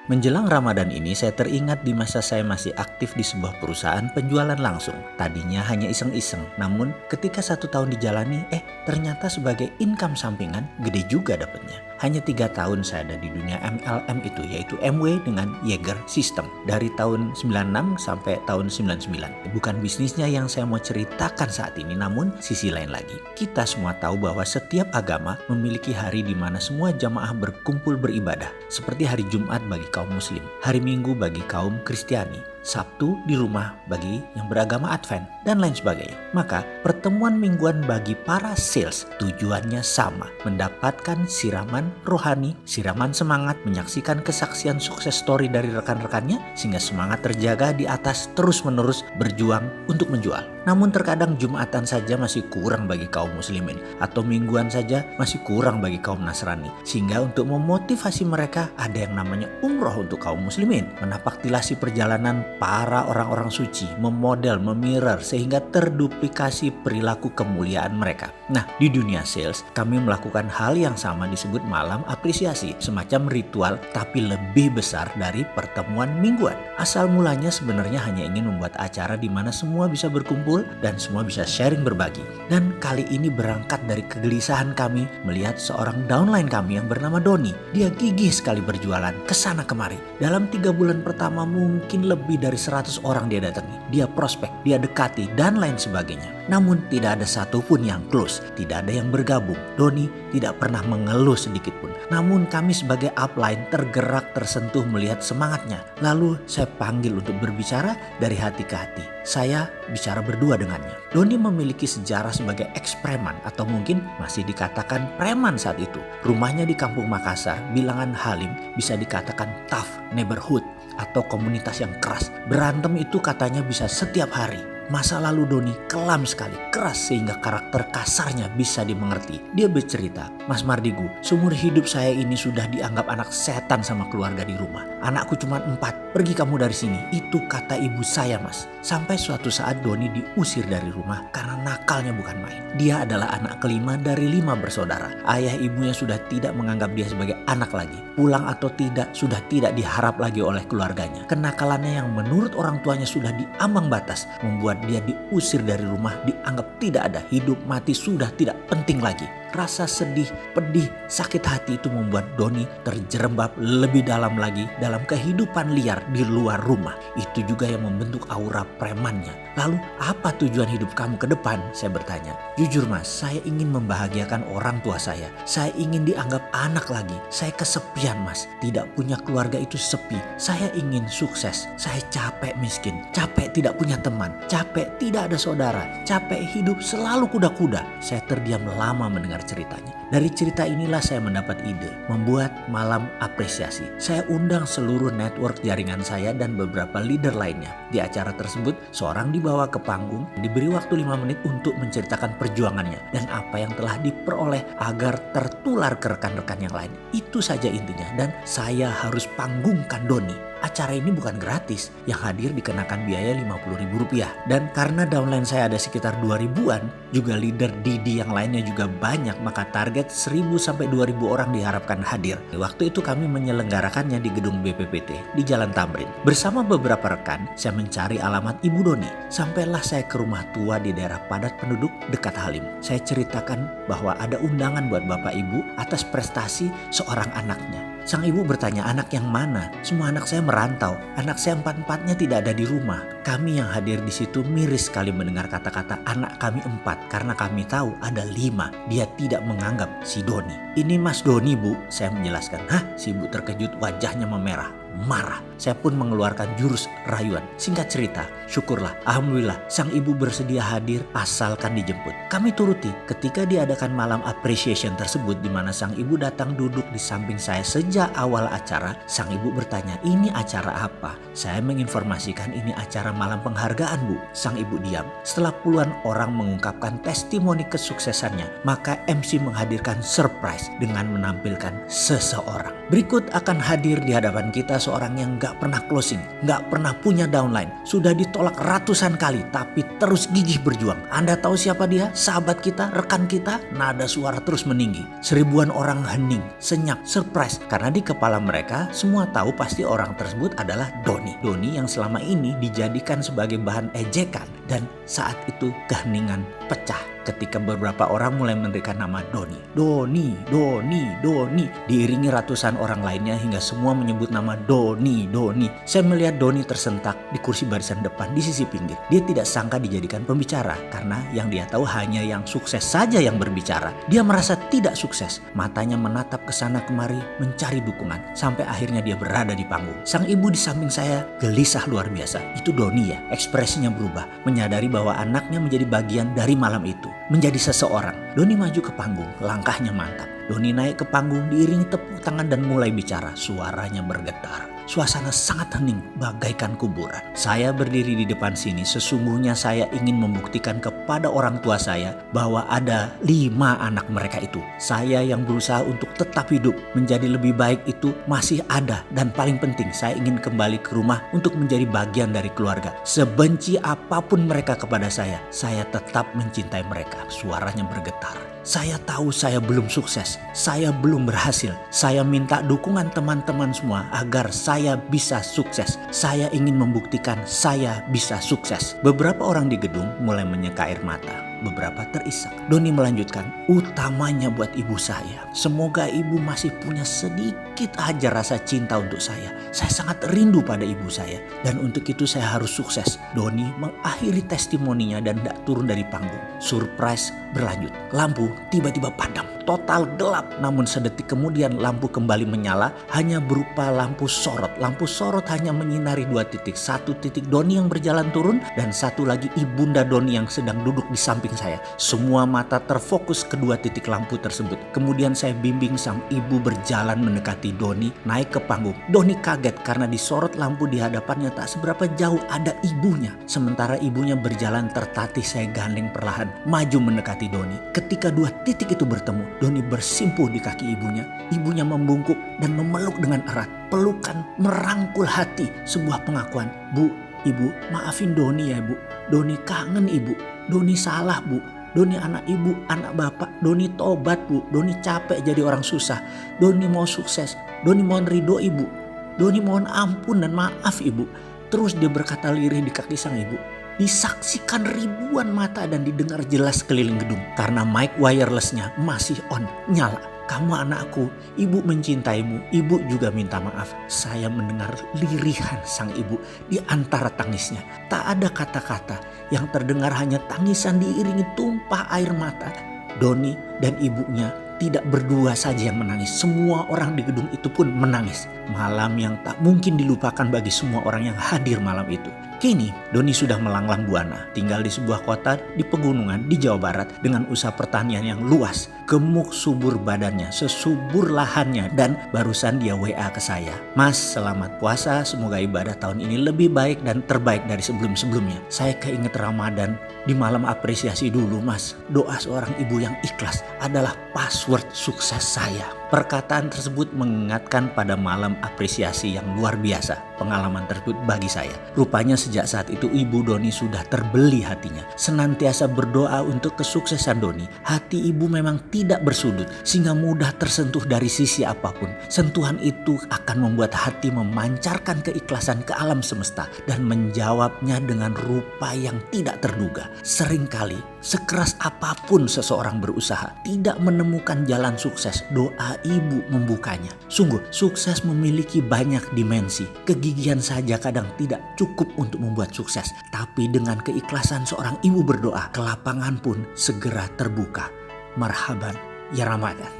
Menjelang Ramadan ini saya teringat di masa saya masih aktif di sebuah perusahaan penjualan langsung. Tadinya hanya iseng-iseng, namun ketika 1 tahun dijalani, ternyata sebagai income sampingan gede juga dapatnya. Hanya 3 tahun saya ada di dunia MLM itu, yaitu MW dengan Jaeger System. Dari tahun 96 sampai tahun 99. Bukan bisnisnya yang saya mau ceritakan saat ini, namun sisi lain lagi. Kita semua tahu bahwa setiap agama memiliki hari di mana semua jamaah berkumpul beribadah. Seperti hari Jumat bagi kaum Muslim, hari Minggu bagi kaum Kristiani, Sabtu di rumah bagi yang beragama Advent, dan lain sebagainya. Maka pertemuan mingguan bagi para sales tujuannya sama, mendapatkan siraman rohani, siraman semangat, menyaksikan kesaksian sukses story dari rekan-rekannya sehingga semangat terjaga di atas terus-menerus berjuang untuk menjual. Namun terkadang Jumatan saja masih kurang bagi kaum muslimin atau mingguan saja masih kurang bagi kaum Nasrani, sehingga untuk memotivasi mereka ada yang namanya umroh untuk kaum muslimin, menapaktilasi perjalanan para orang-orang suci, memodel, memirror sehingga terduplikasi perilaku kemuliaan mereka. Nah, di dunia sales kami melakukan hal yang sama disebut malam apresiasi, semacam ritual tapi lebih besar dari pertemuan mingguan. Asal mulanya sebenarnya hanya ingin membuat acara di mana semua bisa berkumpul dan semua bisa sharing berbagi. Dan kali ini berangkat dari kegelisahan kami melihat seorang downline kami yang bernama Doni. Dia gigih sekali berjualan kesana kemari. Dalam 3 bulan pertama mungkin lebih dari 100 orang dia datangi. Dia prospek, dia dekati dan lain sebagainya. Namun tidak ada satupun yang close, tidak ada yang bergabung. Doni tidak pernah mengeluh sedikit pun. Namun kami sebagai upline tergerak tersentuh melihat semangatnya. Lalu saya panggil untuk berbicara dari hati ke hati. Saya bicara berdua dengannya. Doni memiliki sejarah sebagai ex-preman atau mungkin masih dikatakan preman saat itu. Rumahnya di Kampung Makassar, bilangan Halim, bisa dikatakan tough neighborhood atau komunitas yang keras. Berantem itu katanya bisa setiap hari. Masa lalu Doni kelam sekali, keras sehingga karakter kasarnya bisa dimengerti. Dia bercerita, "Mas Mardigu, seumur hidup saya ini sudah dianggap anak setan sama keluarga di rumah. Anakku cuma 4, pergi kamu dari sini." Itu kata ibu saya, Mas. Sampai suatu saat Doni diusir dari rumah karena nakalnya bukan main. Dia adalah anak kelima dari 5 bersaudara. Ayah ibunya sudah tidak menganggap dia sebagai anak lagi. Pulang atau tidak sudah tidak diharap lagi oleh keluarganya. Kenakalannya yang menurut orang tuanya sudah diambang batas membuat dia diusir dari rumah, dianggap tidak ada, hidup mati sudah tidak penting lagi. Rasa sedih, pedih, sakit hati itu membuat Doni terjerembab lebih dalam lagi dalam kehidupan liar di luar rumah. Itu juga yang membentuk aura premannya. Lalu apa tujuan hidup kamu ke depan? Saya bertanya. Jujur Mas, saya ingin membahagiakan orang tua saya. Saya ingin dianggap anak lagi. Saya kesepian Mas. Tidak punya keluarga itu sepi. Saya ingin sukses. Saya capek miskin. Capek tidak punya teman. Capek tidak ada saudara. Capek hidup selalu kuda-kuda. Saya terdiam lama mendengar ceritanya. Dari cerita inilah saya mendapat ide membuat malam apresiasi. Saya undang seluruh network jaringan saya dan beberapa leader lainnya. Di acara tersebut seorang dibawa ke panggung, diberi waktu 5 menit untuk menceritakan perjuangannya dan apa yang telah diperoleh agar tertular ke rekan-rekan yang lain. Itu saja intinya, dan saya harus panggungkan Doni. Acara ini bukan gratis, yang hadir dikenakan biaya Rp50.000. Dan karena downline saya ada sekitar 2.000-an, juga leader Didi yang lainnya juga banyak, maka target 1.000 sampai 2.000 orang diharapkan hadir. Waktu itu kami menyelenggarakannya di gedung BPPT di Jalan Tamrin. Bersama beberapa rekan, saya mencari alamat Ibu Doni. Sampailah saya ke rumah tua di daerah padat penduduk dekat Halim. Saya ceritakan bahwa ada undangan buat Bapak Ibu atas prestasi seorang anaknya. Sang ibu bertanya, anak yang mana? Semua anak saya merantau. Anak saya 4-4-nya tidak ada di rumah. Kami yang hadir di situ miris sekali mendengar kata-kata anak kami 4 karena kami tahu ada 5. Dia tidak menganggap si Doni. Ini Mas Doni Bu, saya menjelaskan. Hah? Si ibu terkejut, wajahnya memerah. Marah. Saya pun mengeluarkan jurus rayuan. Singkat cerita, syukurlah, alhamdulillah sang ibu bersedia hadir asalkan dijemput. Kami turuti. Ketika diadakan malam appreciation tersebut di mana sang ibu datang duduk di samping saya sejak awal acara, sang ibu bertanya, "Ini acara apa?" Saya menginformasikan ini acara malam penghargaan Bu. Sang ibu diam. Setelah puluhan orang mengungkapkan testimoni kesuksesannya, maka MC menghadirkan surprise dengan menampilkan seseorang. Berikut akan hadir di hadapan kita seseorang yang gak pernah closing, gak pernah punya downline, sudah ditolak ratusan kali tapi terus gigih berjuang. Anda tahu siapa dia? Sahabat kita, rekan kita? Nada suara terus meninggi. Seribuan orang hening, senyap, surprise karena di kepala mereka semua tahu pasti orang tersebut adalah Doni. Doni yang selama ini dijadikan sebagai bahan ejekan, dan saat itu keheningan pecah ketika beberapa orang mulai memberikan nama Doni. Doni, Doni, Doni. Diiringi ratusan orang lainnya hingga semua menyebut nama Doni, Doni. Saya melihat Doni tersentak di kursi barisan depan di sisi pinggir. Dia tidak sangka dijadikan pembicara karena yang dia tahu hanya yang sukses saja yang berbicara. Dia merasa tidak sukses. Matanya menatap ke sana kemari mencari dukungan sampai akhirnya dia berada di panggung. Sang ibu di samping saya gelisah luar biasa. Itu Doni ya, ekspresinya berubah, menyadari bahwa anaknya menjadi bagian dari malam itu. Menjadi seseorang. Doni maju ke panggung, langkahnya mantap. Doni naik ke panggung diiringi tepuk tangan dan mulai bicara. Suaranya bergetar. Suasana sangat hening bagaikan kuburan. Saya berdiri di depan sini, sesungguhnya saya ingin membuktikan kepada orang tua saya bahwa ada 5 anak mereka itu. Saya yang berusaha untuk tetap hidup, menjadi lebih baik itu masih ada. Dan paling penting, saya ingin kembali ke rumah untuk menjadi bagian dari keluarga. Sebenci apapun mereka kepada saya tetap mencintai mereka. Suaranya bergetar. Saya tahu saya belum sukses, saya belum berhasil. Saya minta dukungan teman-teman semua agar saya bisa sukses. Saya ingin membuktikan saya bisa sukses. Beberapa orang di gedung mulai menyeka air mata. Beberapa terisak. Doni melanjutkan, utamanya buat ibu saya. Semoga ibu masih punya sedikit aja rasa cinta untuk saya. Saya sangat rindu pada ibu saya. Dan untuk itu saya harus sukses. Doni mengakhiri testimoninya dan tidak turun dari panggung. Surprise berlanjut. Lampu tiba-tiba padam. Total gelap. Namun sedetik kemudian lampu kembali menyala. Hanya berupa lampu sorot. Lampu sorot hanya menyinari 2 titik. 1 titik Doni yang berjalan turun. Dan 1 lagi ibunda Doni yang sedang duduk di samping saya. Semua mata terfokus ke 2 titik lampu tersebut. Kemudian saya bimbing sang ibu berjalan mendekati Doni, naik ke panggung. Doni kaget karena disorot lampu di hadapannya tak seberapa jauh ada ibunya. Sementara ibunya berjalan tertatih, saya gandeng perlahan maju mendekati Doni. Ketika 2 titik itu bertemu, Doni bersimpuh di kaki ibunya. Ibunya membungkuk dan memeluk dengan erat. Pelukan merangkul hati. Sebuah pengakuan, "Bu, Ibu, maafin Doni ya Bu. Doni kangen Ibu. Doni salah Bu. Doni anak ibu, anak bapak. Doni tobat Bu. Doni capek jadi orang susah. Doni mau sukses. Doni mohon ridho Ibu. Doni mohon ampun dan maaf Ibu." Terus dia berkata lirih di kaki sang ibu. Disaksikan ribuan mata dan didengar jelas keliling gedung. Karena mic wirelessnya masih on, nyala. "Kamu anakku, ibu mencintaimu, ibu juga minta maaf." Saya mendengar lirihan sang ibu di antara tangisnya. Tak ada kata-kata, yang terdengar hanya tangisan diiringi tumpah air mata. Doni dan ibunya tidak berdua saja yang menangis, semua orang di gedung itu pun menangis. Malam yang tak mungkin dilupakan bagi semua orang yang hadir malam itu. Kini Doni sudah melanglang buana, tinggal di sebuah kota di pegunungan di Jawa Barat dengan usaha pertanian yang luas. Gemuk subur badannya, sesubur lahannya, dan barusan dia WA ke saya. "Mas, selamat puasa, semoga ibadah tahun ini lebih baik dan terbaik dari sebelum-sebelumnya. Saya keinget Ramadan, di malam apresiasi dulu Mas. Doa seorang ibu yang ikhlas adalah password sukses saya." Perkataan tersebut mengingatkan pada malam apresiasi yang luar biasa. Pengalaman tersebut bagi saya. Rupanya sejak saat itu ibu Doni sudah terbeli hatinya. Senantiasa berdoa untuk kesuksesan Doni. Hati ibu memang tidak bersudut sehingga mudah tersentuh dari sisi apapun. Sentuhan itu akan membuat hati memancarkan keikhlasan ke alam semesta dan menjawabnya dengan rupa yang tidak terduga. Seringkali sekeras apapun seseorang berusaha tidak menemukan jalan sukses, doa ibu membukanya. Sungguh, sukses memiliki banyak dimensi. Kegigihan saja kadang tidak cukup untuk membuat sukses. Tapi dengan keikhlasan seorang ibu berdoa, kelapangan pun segera terbuka. Marhaban ya Ramadan.